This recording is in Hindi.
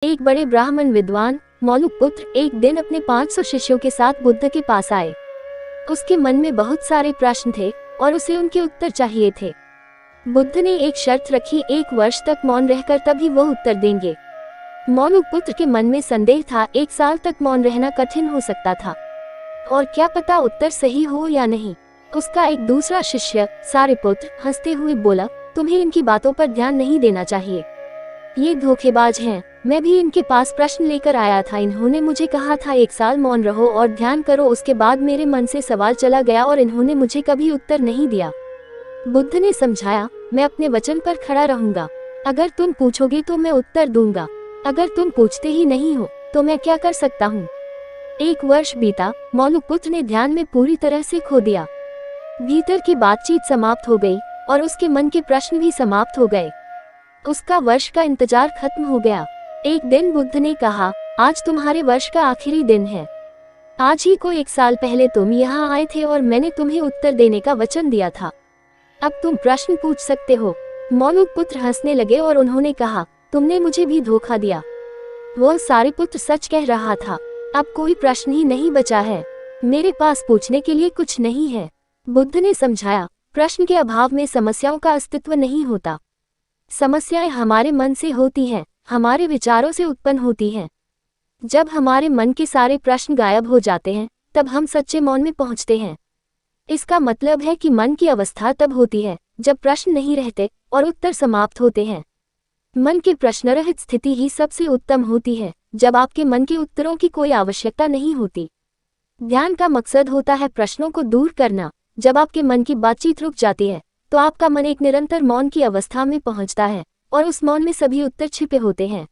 एक बड़े ब्राह्मण विद्वान मौलुकपुत्र एक दिन अपने 500 शिष्यों के साथ बुद्ध के पास आए। उसके मन में बहुत सारे प्रश्न थे और उसे उनके उत्तर चाहिए थे। बुद्ध ने एक शर्त रखी, 1 वर्ष तक मौन रहकर तभी वो उत्तर देंगे। मौलुकपुत्र के मन में संदेह था, 1 साल तक मौन रहना कठिन हो सकता था और क्या पता उत्तर सही हो या नहीं। उसका एक दूसरा शिष्य सारिपुत्र हंसते हुए बोला, तुम्हें इनकी बातों पर ध्यान नहीं देना चाहिए, ये धोखेबाज हैं। मैं भी इनके पास प्रश्न लेकर आया था, इन्होंने मुझे कहा था 1 साल मौन रहो और ध्यान करो, उसके बाद मेरे मन से सवाल चला गया और इन्होंने मुझे कभी उत्तर नहीं दिया। बुद्ध ने समझाया, मैं अपने वचन पर खड़ा रहूंगा। अगर तुम पूछोगे तो मैं उत्तर दूंगा, अगर तुम पूछते ही नहीं हो तो मैं क्या कर सकता हूँ। 1 वर्ष बीता, मौलुकपुत्र ने ध्यान में पूरी तरह से खो दिया। भीतर की बातचीत समाप्त हो गई और उसके मन के प्रश्न भी समाप्त हो गए। उसका वर्ष का इंतजार खत्म हो गया। एक दिन बुद्ध ने कहा, आज तुम्हारे वर्ष का आखिरी दिन है। आज ही को 1 साल पहले तुम यहाँ आए थे और मैंने तुम्हें उत्तर देने का वचन दिया था। अब तुम प्रश्न पूछ सकते हो। मौलुकपुत्र हंसने लगे और उन्होंने कहा, तुमने मुझे भी धोखा दिया। वह सारिपुत्र सच कह रहा था। अब कोई प्रश्न ही नहीं बचा है, मेरे पास पूछने के लिए कुछ नहीं है। बुद्ध ने समझाया, प्रश्न के अभाव में समस्याओं का अस्तित्व नहीं होता। समस्याएं हमारे मन से होती हैं, हमारे विचारों से उत्पन्न होती हैं। जब हमारे मन के सारे प्रश्न गायब हो जाते हैं तब हम सच्चे मौन में पहुंचते हैं। इसका मतलब है कि मन की अवस्था तब होती है जब प्रश्न नहीं रहते और उत्तर समाप्त होते हैं। मन की प्रश्नरहित स्थिति ही सबसे उत्तम होती है, जब आपके मन के उत्तरों की कोई आवश्यकता नहीं होती। ध्यान का मकसद होता है प्रश्नों को दूर करना। जब आपके मन की बातचीत रुक जाती है तो आपका मन एक निरंतर मौन की अवस्था में पहुंचता है और उस मौन में सभी उत्तर छिपे होते हैं।